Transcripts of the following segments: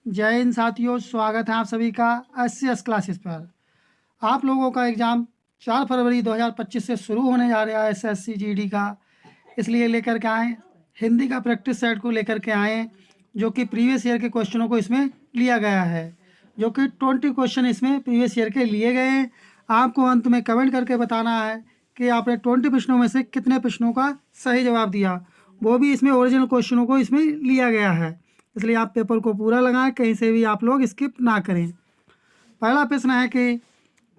जय हिंद साथियों, स्वागत है आप सभी का SCS क्लासेस पर। आप लोगों का एग्ज़ाम 4 फरवरी 2025 से शुरू होने जा रहा है SSC GD का। इसलिए लेकर के आए हिंदी का प्रैक्टिस सेट को लेकर के आए, जो कि प्रीवियस ईयर के क्वेश्चनों को इसमें लिया गया है, जो कि 20 क्वेश्चन इसमें प्रीवियस ईयर के लिए गए हैं। आपको अंत में कमेंट करके बताना है कि आपने 20 प्रश्नों में से कितने प्रश्नों का सही जवाब दिया। वो भी इसमें ओरिजिनल क्वेश्चनों को इसमें लिया गया है, इसलिए आप पेपर को पूरा लगाएं, कहीं से भी आप लोग स्किप ना करें। पहला प्रश्न है कि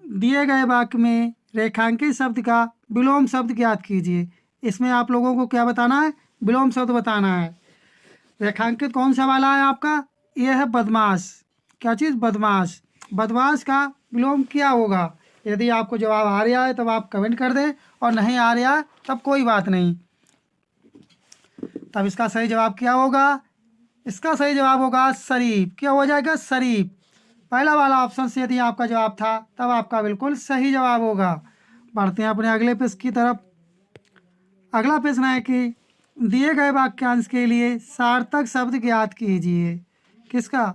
दिए गए वाक्य में रेखांकित शब्द का विलोम शब्द ज्ञात कीजिए। इसमें आप लोगों को क्या बताना है? विलोम शब्द बताना है। रेखांकित कौन सा वाला है आपका? यह है बदमाश। क्या चीज़? बदमाश। बदमाश का विलोम क्या होगा? यदि आपको जवाब आ रहा है तब आप कमेंट कर दें, और नहीं आ रहा है तब कोई बात नहीं। तब इसका सही जवाब क्या होगा? इसका सही जवाब होगा शरीफ। क्या हो जाएगा? शरीफ। पहला वाला ऑप्शन से यदि आपका जवाब था तब आपका बिल्कुल सही जवाब होगा। बढ़ते हैं अपने अगले प्रश्न की तरफ। अगला प्रश्न है कि दिए गए वाक्यांश के लिए सार्थक शब्द ज्ञात कीजिए। किसका?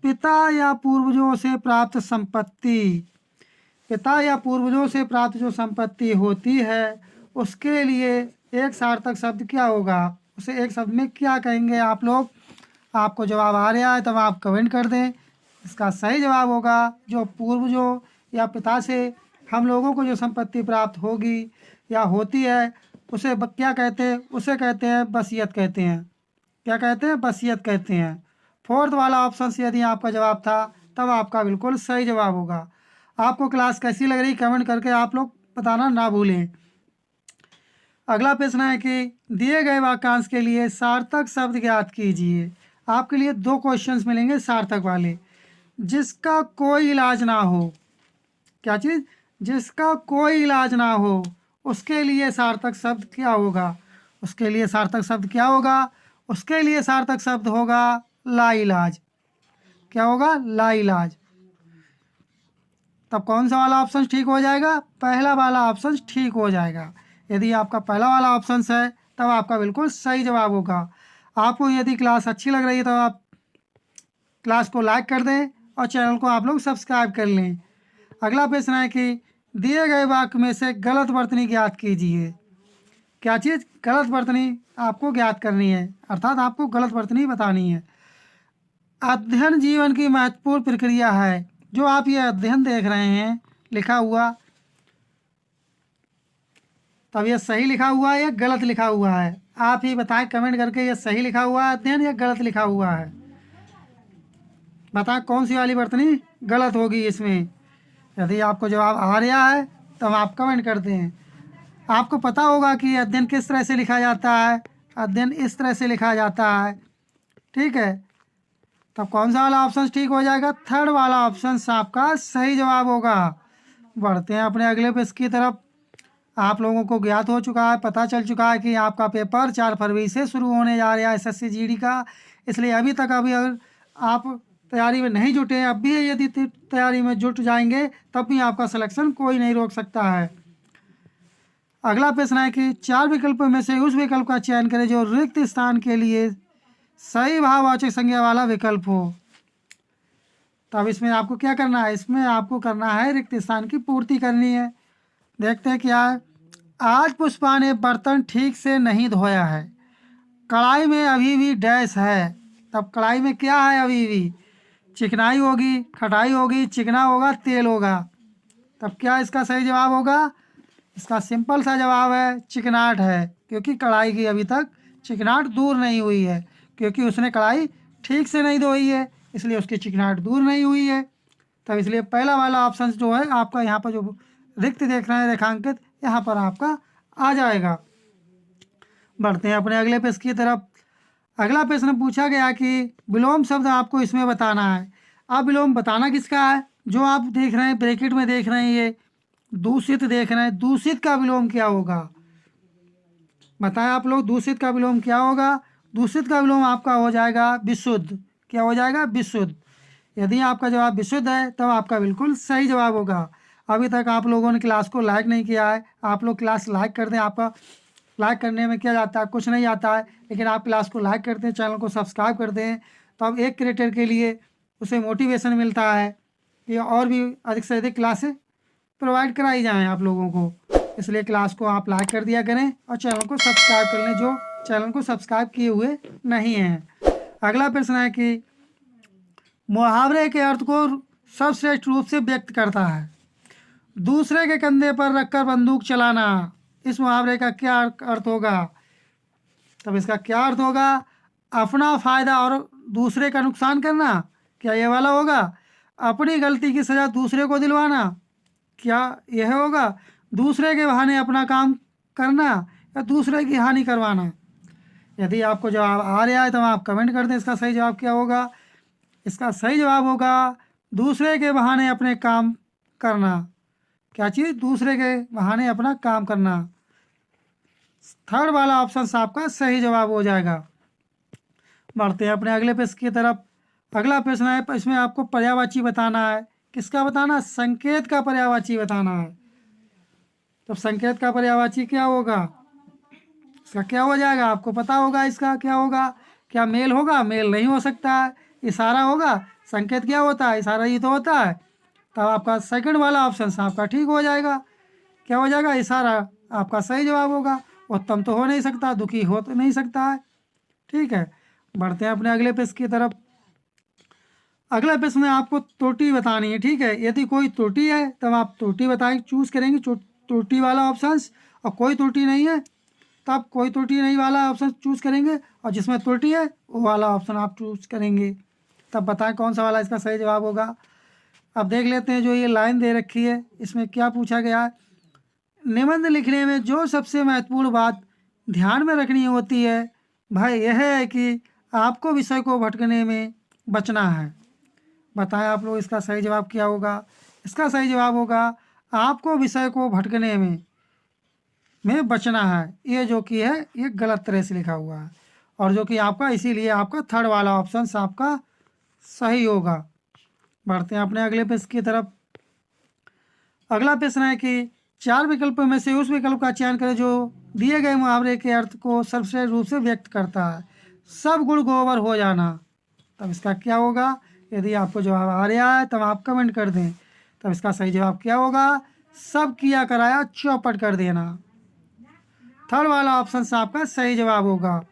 पिता या पूर्वजों से प्राप्त संपत्ति। पिता या पूर्वजों से प्राप्त जो संपत्ति होती है उसके लिए एक सार्थक शब्द क्या होगा? उसे एक शब्द में क्या कहेंगे आप लोग? आपको जवाब आ रहा है तब आप कमेंट कर दें। इसका सही जवाब होगा जो पूर्वजों या पिता से हम लोगों को जो संपत्ति प्राप्त होगी या होती है उसे क्या कहते हैं? उसे कहते हैं वसीयत कहते हैं। क्या कहते हैं? वसीयत कहते हैं। फोर्थ वाला ऑप्शन से यदि आपका जवाब था तब आपका बिल्कुल सही जवाब होगा। आपको क्लास कैसी लग रही कमेंट करके आप लोग बताना ना भूलें। अगला प्रश्न है कि दिए गए वाक्यांश के लिए सार्थक शब्द ज्ञात कीजिए। आपके लिए 2 क्वेश्चंस मिलेंगे सार्थक वाले। जिसका कोई इलाज ना हो। क्या चीज़? जिसका कोई इलाज ना हो, उसके लिए सार्थक शब्द क्या होगा? उसके लिए सार्थक शब्द क्या होगा? उसके लिए सार्थक शब्द होगा लाइलाज। क्या होगा? लाइलाज। तब कौन सा वाला ऑप्शन ठीक हो जाएगा? पहला वाला ऑप्शन ठीक हो जाएगा। यदि आपका पहला वाला ऑप्शन है तब आपका बिल्कुल सही जवाब होगा। आपको यदि क्लास अच्छी लग रही है तो आप क्लास को लाइक कर दें और चैनल को आप लोग सब्सक्राइब कर लें। अगला प्रश्न है कि दिए गए वाक्य में से गलत वर्तनी ज्ञात कीजिए। क्या चीज़? गलत वर्तनी आपको ज्ञात करनी है, अर्थात आपको गलत वर्तनी बतानी है। अध्ययन जीवन की महत्वपूर्ण प्रक्रिया है। जो आप ये अध्ययन देख रहे हैं लिखा हुआ, तब ये सही लिखा हुआ है या गलत लिखा हुआ है? आप ही बताएं कमेंट करके, ये सही लिखा हुआ है अध्ययन या गलत लिखा हुआ है? बताएं कौन सी वाली वर्तनी गलत होगी इसमें। यदि आपको जवाब आ रहा है तब आप कमेंट करते हैं। आपको पता होगा कि अध्ययन किस तरह से लिखा जाता है। अध्ययन इस तरह से लिखा जाता है, ठीक है। तब कौन सा वाला ऑप्शन ठीक हो जाएगा? थर्ड वाला ऑप्शन आपका सही जवाब होगा। बढ़ते हैं अपने अगले प्रश्न की तरफ। आप लोगों को ज्ञात हो चुका है, पता चल चुका है कि आपका पेपर 4 फरवरी से शुरू होने जा रहा है SSC GD का। इसलिए अभी अगर आप तैयारी में नहीं जुटे हैं, अब भी यदि तैयारी में जुट जाएंगे तब भी आपका सिलेक्शन कोई नहीं रोक सकता है। अगला प्रश्न है कि 4 विकल्पों में से उस विकल्प का चयन करें जो रिक्त स्थान के लिए सही भाववाचक संज्ञा वाला विकल्प हो। तब इसमें आपको क्या करना है? इसमें आपको करना है रिक्त स्थान की पूर्ति करनी है। देखते हैं क्या है। आज पुष्पा ने बर्तन ठीक से नहीं धोया है। कढ़ाई में अभी भी डैश है। तब कढ़ाई में क्या है? अभी भी चिकनाई होगी, खटाई होगी, चिकना होगा, तेल होगा। तब क्या इसका सही जवाब होगा? इसका सिंपल सा जवाब है चिकनाहट है, क्योंकि कढ़ाई की अभी तक चिकनाहट दूर नहीं हुई है, क्योंकि उसने कढ़ाई ठीक से नहीं धोई है, इसलिए उसकी चिकनाहट दूर नहीं हुई है। तब इसलिए पहला वाला ऑप्शन जो है आपका यहाँ पर जो रिक्त देख रहे हैं रेखांकित, यहाँ पर आपका आ जाएगा। बढ़ते हैं अपने अगले प्रश्न की तरफ। अगला प्रश्न पूछा गया कि विलोम शब्द आपको इसमें बताना है। अब विलोम बताना किसका है? जो आप देख रहे हैं ब्रैकेट में देख रहे हैं, ये दूषित देख रहे हैं, दूषित का विलोम क्या होगा? बताएं आप लोग, दूषित का विलोम क्या होगा? दूषित का विलोम आपका हो जाएगा विशुद्ध। क्या हो जाएगा? विशुद्ध। यदि आपका जवाब विशुद्ध है तब आपका बिल्कुल सही जवाब होगा। अभी तक आप लोगों ने क्लास को लाइक नहीं किया है, आप लोग क्लास लाइक कर दें। आपका लाइक करने में क्या जाता है? कुछ नहीं आता है, लेकिन आप क्लास को लाइक करते हैं, चैनल को सब्सक्राइब करते हैं, तो अब एक क्रिएटर के लिए उसे मोटिवेशन मिलता है कि और भी अधिक से अधिक क्लासें प्रोवाइड कराई जाएँ आप लोगों को। इसलिए क्लास को आप लाइक कर दिया करें और चैनल को सब्सक्राइब कर लें जो चैनल को सब्सक्राइब किए हुए नहीं हैं। अगला प्रश्न है कि मुहावरे के अर्थ को सर्वश्रेष्ठ रूप से व्यक्त करता है। दूसरे के कंधे पर रखकर बंदूक चलाना, इस मुहावरे का क्या अर्थ होगा? तब इसका क्या अर्थ होगा? अपना फ़ायदा और दूसरे का नुकसान करना, क्या ये वाला होगा? अपनी गलती की सज़ा दूसरे को दिलवाना, क्या यह होगा? दूसरे के बहाने अपना काम करना या दूसरे की हानि करवाना? यदि आपको जवाब आ रहा है तो आप कमेंट कर दें इसका सही जवाब क्या होगा। इसका सही जवाब होगा दूसरे के बहाने अपने काम करना। क्या चीज़? दूसरे के बहाने अपना काम करना। थर्ड वाला ऑप्शन आपका सही जवाब हो जाएगा। बढ़ते हैं अपने अगले प्रश्न की तरफ। अगला प्रश्न है, इसमें आपको पर्यायवाची बताना है। किसका बताना? संकेत का पर्यायवाची बताना है। तो संकेत का पर्यायवाची क्या होगा? इसका क्या हो जाएगा? आपको पता होगा इसका क्या होगा। क्या मेल होगा? मेल नहीं हो सकता है। इशारा होगा? संकेत क्या होता है? इशारा ही तो होता है। तब आपका सेकंड वाला ऑप्शन आपका ठीक हो जाएगा। क्या हो जाएगा? इशारा आपका सही जवाब होगा। उत्तम तो हो नहीं सकता, दुखी हो तो नहीं सकता है। ठीक है, बढ़ते हैं अपने अगले प्रश्न की तरफ। अगला प्रश्न में आपको त्रुटि बतानी है। ठीक है, यदि कोई त्रुटि है तब आप त्रुटि बताएं, चूज करेंगे त्रुटि वाला ऑप्शन, और कोई त्रुटि नहीं है तब कोई त्रुटि नहीं वाला ऑप्शन चूज करेंगे, और जिसमें त्रुटि है वो वाला ऑप्शन आप चूज करेंगे। तब बताएं कौन सा वाला इसका सही जवाब होगा। अब देख लेते हैं जो ये लाइन दे रखी है इसमें क्या पूछा गया है। निबंध लिखने में जो सबसे महत्वपूर्ण बात ध्यान में रखनी होती है भाई यह है कि आपको विषय को भटकने में बचना है। बताएं आप लोग इसका सही जवाब क्या होगा। इसका सही जवाब होगा आपको विषय को भटकने में बचना है। ये जो कि है ये गलत तरह से लिखा हुआ है, और जो कि आपका इसीलिए आपका थर्ड वाला ऑप्शन आपका सही होगा। बढ़ते हैं अपने अगले प्रश्न की तरफ। अगला प्रश्न है कि चार विकल्पों में से उस विकल्प का चयन करें जो दिए गए मुहावरे के अर्थ को सर्वश्रेष्ठ रूप से व्यक्त करता है। सब गुण गोबर हो जाना, तब इसका क्या होगा। यदि आपको जवाब आ रहा है तब आप कमेंट कर दें। तब इसका सही जवाब क्या होगा? सब किया कराया चौपट कर देना। थर्ड वाला ऑप्शन आपका सही जवाब होगा।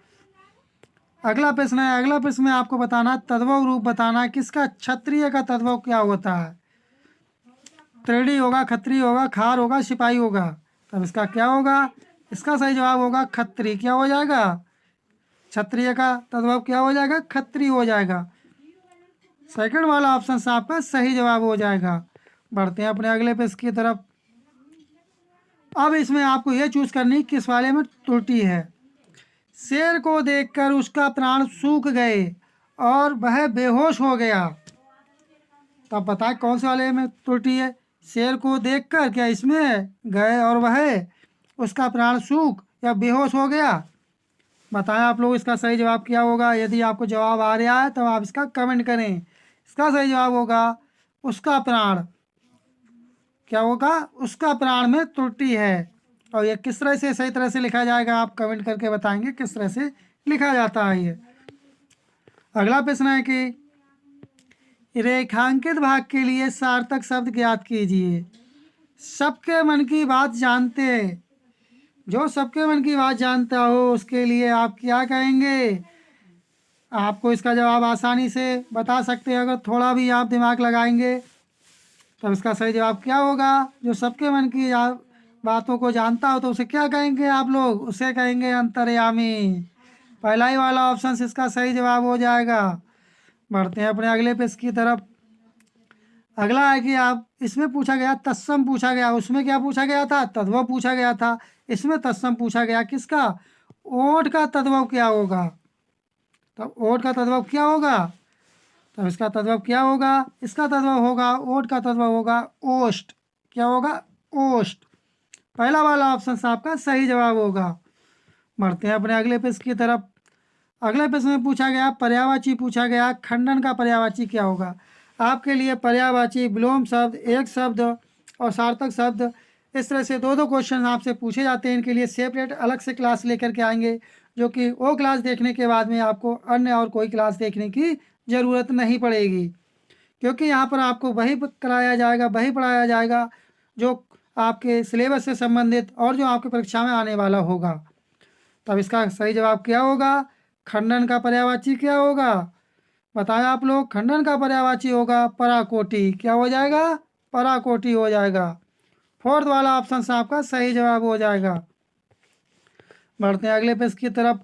अगला प्रश्न है, अगला प्रश्न में आपको बताना तद्भव रूप बताना किसका क्षत्रिय का तद्भव क्या होता है। त्रिड़ी होगा, खत्री होगा, खार होगा, सिपाही होगा। तब इसका क्या होगा? इसका सही जवाब होगा खत्री। क्या हो जाएगा? क्षत्रिय का तद्भव क्या हो जाएगा? खत्री हो जाएगा। सेकंड वाला ऑप्शन आपका सही जवाब हो जाएगा। बढ़ते हैं अपने अगले प्रश्न की तरफ। अब इसमें आपको यह चूज करनी किस वाले में त्रुटि है। शेर को देखकर उसका प्राण सूख गए और वह बेहोश हो गया। तब बताएं कौन से वाले में त्रुटि है। शेर को देखकर क्या इसमें गए और वह उसका प्राण सूख या बेहोश हो गया। बताएं आप लोग इसका सही जवाब क्या होगा। यदि आपको जवाब आ रहा है तो आप इसका कमेंट करें। इसका सही जवाब होगा उसका प्राण। क्या होगा? उसका प्राण में त्रुटि है। और ये किस तरह से सही तरह से लिखा जाएगा आप कमेंट करके बताएंगे किस तरह से लिखा जाता है ये। अगला प्रश्न है कि रेखांकित भाग के लिए सार्थक शब्द ज्ञात कीजिए। सबके मन की बात जानते, जो सबके मन की बात जानता हो उसके लिए आप क्या कहेंगे। आपको इसका जवाब आसानी से बता सकते हैं अगर थोड़ा भी आप दिमाग लगाएंगे। तब इसका सही जवाब क्या होगा? जो सबके मन की बातों को जानता हो तो उसे क्या कहेंगे आप लोग? उसे कहेंगे अंतर्यामी। पहला ही वाला ऑप्शन इसका सही जवाब हो जाएगा। बढ़ते हैं अपने अगले पेज की तरफ। अगला है कि आप इसमें पूछा गया तत्सम पूछा गया, उसमें क्या पूछा गया था? तद्भव पूछा गया था। इसमें तत्सम पूछा गया किसका? ओठ का तद्भव क्या होगा। तब ओठ का तद्भव क्या होगा? तब इसका तद्भव क्या होगा? इसका तद्भव होगा ओठ का तद्भव होगा ओष्ठ। क्या होगा? ओष्ठ। पहला वाला ऑप्शन आपका सही जवाब होगा। बढ़ते हैं अपने अगले पेज की तरफ। अगले प्रश्न में पूछा गया पर्यायवाची पूछा गया खंडन का पर्यायवाची क्या होगा। आपके लिए पर्यायवाची विलोम शब्द, एक शब्द और सार्थक शब्द, इस तरह से दो क्वेश्चन आपसे पूछे जाते हैं। इनके लिए सेपरेट अलग से क्लास लेकर के आएंगे, जो कि वो क्लास देखने के बाद में आपको अन्य और कोई क्लास देखने की ज़रूरत नहीं पड़ेगी। क्योंकि यहाँ पर आपको वही कराया जाएगा, वही पढ़ाया जाएगा जो आपके सिलेबस से संबंधित और जो आपकी परीक्षा में आने वाला होगा। तब इसका सही जवाब क्या होगा? खंडन का पर्यायवाची क्या होगा? बताएं आप लोग। खंडन का पर्यायवाची होगा पराकोटि। क्या हो जाएगा? पराकोटि हो जाएगा। फोर्थ वाला ऑप्शन से आपका सही जवाब हो जाएगा। बढ़ते हैं अगले पेज की तरफ।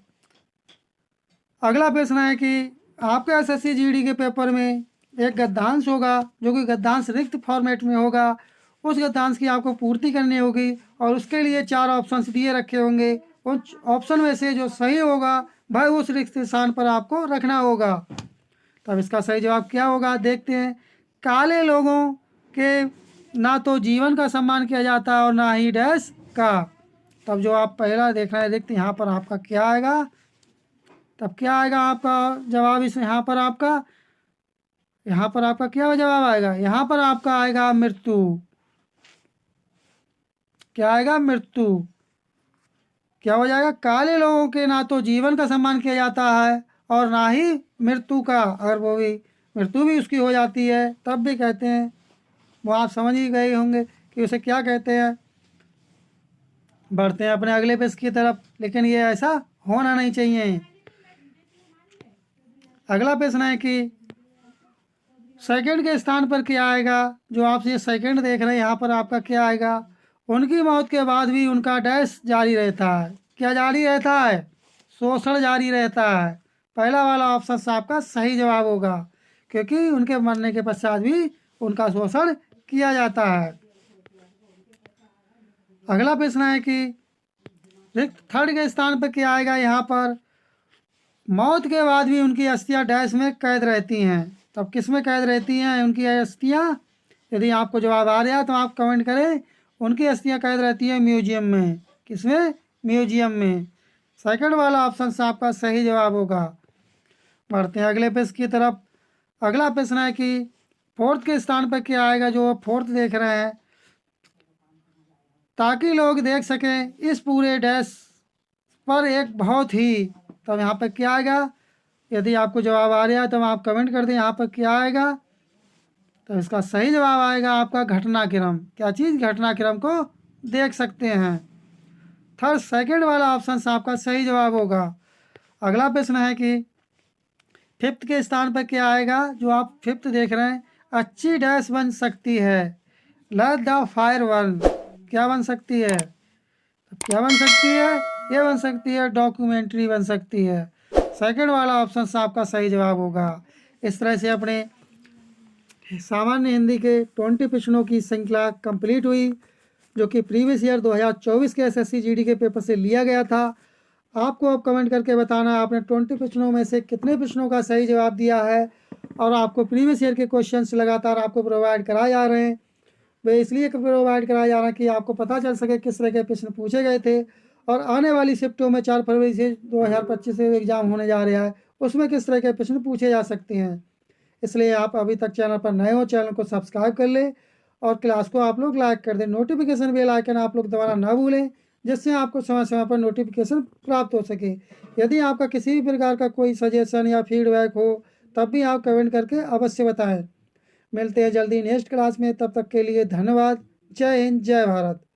अगला प्रश्न है कि आपके एसएससी जीडी के पेपर में एक गद्यांश होगा जो कि गद्यांश रिक्त फॉर्मेट में होगा। उस गद्यांश की आपको पूर्ति करनी होगी और उसके लिए 4 ऑप्शंस दिए रखे होंगे। उन ऑप्शन में से जो सही होगा भाई उस रिक्त स्थान पर आपको रखना होगा। तब इसका सही जवाब क्या होगा? देखते हैं। काले लोगों के ना तो जीवन का सम्मान किया जाता है और ना ही डैश का। तब जो आप पहला देख रहे हैं, देखते हैं यहाँ पर आपका क्या आएगा। तब क्या आएगा आपका जवाब? इसमें यहाँ पर आपका क्या जवाब आएगा? यहाँ पर आपका आएगा मृत्यु। क्या आएगा? मृत्यु। क्या हो जाएगा? काले लोगों के ना तो जीवन का सम्मान किया जाता है और ना ही मृत्यु का। अगर वो भी मृत्यु भी उसकी हो जाती है तब भी कहते हैं, वो आप समझ ही गए होंगे कि उसे क्या कहते हैं। बढ़ते हैं अपने अगले पेज की तरफ, लेकिन ये ऐसा होना नहीं चाहिए। अगला प्रश्न है कि सेकंड के स्थान पर क्या आएगा? जो आप ये सेकंड देख रहे हैं यहाँ पर आपका क्या आएगा? उनकी मौत के बाद भी उनका डैश जारी रहता है। क्या जारी रहता है? शोषण जारी रहता है। पहला वाला ऑप्शन आपका सही जवाब होगा, क्योंकि उनके मरने के पश्चात भी उनका शोषण किया जाता है। अगला प्रश्न है कि रिक्त थर्ड के स्थान पर क्या आएगा? यहाँ पर मौत के बाद भी उनकी अस्थियां डैश में कैद रहती हैं। तब किस में कैद रहती हैं उनकी अस्थियां? यदि आपको जवाब आ रहा है तो आप कमेंट करें। उनकी अस्थियां कैद रहती हैं म्यूजियम में। किसमें? म्यूजियम में। सेकंड वाला ऑप्शन से आपका सही जवाब होगा। बढ़ते हैं अगले पेज की तरफ। अगला प्रश्न है कि फोर्थ के स्थान पर क्या आएगा? जो फोर्थ देख रहे हैं, ताकि लोग देख सकें इस पूरे डैश पर एक बहुत ही। तब यहाँ पर क्या आएगा? यदि आपको जवाब आ रहा है तो आप कमेंट कर दें। यहाँ पर क्या आएगा? तो इसका सही जवाब आएगा आपका घटनाक्रम। क्या चीज़? घटनाक्रम को देख सकते हैं। थर्ड सेकंड वाला ऑप्शन आपका सही जवाब होगा। अगला प्रश्न है कि फिफ्थ के स्थान पर क्या आएगा? जो आप फिफ्थ देख रहे हैं, अच्छी डैश बन सकती है। Let the fire burn. क्या बन सकती है? क्या बन सकती है? ये बन सकती है डॉक्यूमेंट्री बन सकती है। सेकंड वाला ऑप्शन आपका सही जवाब होगा। इस तरह से अपने सामान्य हिंदी के 20 प्रश्नों की श्रृंखला कंप्लीट हुई, जो कि प्रीवियस ईयर 2024 के एसएससी जीडी के पेपर से लिया गया था। आपको अब कमेंट करके बताना है आपने 20 प्रश्नों में से कितने प्रश्नों का सही जवाब दिया है। और आपको प्रीवियस ईयर के क्वेश्चंस लगातार आपको प्रोवाइड कराए जा रहे हैं। वे इसलिए प्रोवाइड कराया जा रहा है कि आपको पता चल सके किस तरह के प्रश्न पूछे गए थे। और आने वाली शिफ्टों में 4 फरवरी से 2025 से एग्ज़ाम होने जा रहा है, उसमें किस तरह के प्रश्न पूछे जा सकते हैं। इसलिए आप अभी तक चैनल पर नए हो, चैनल को सब्सक्राइब कर लें और क्लास को आप लोग लाइक कर दें। नोटिफिकेशन बेल आइकन आप लोग दबाना ना भूलें, जिससे आपको समय समय पर नोटिफिकेशन प्राप्त हो सके। यदि आपका किसी भी प्रकार का कोई सजेशन या फीडबैक हो तब भी आप कमेंट करके अवश्य बताएं। मिलते हैं जल्दी नेक्स्ट क्लास में, तब तक के लिए धन्यवाद। जय हिंद, जय भारत।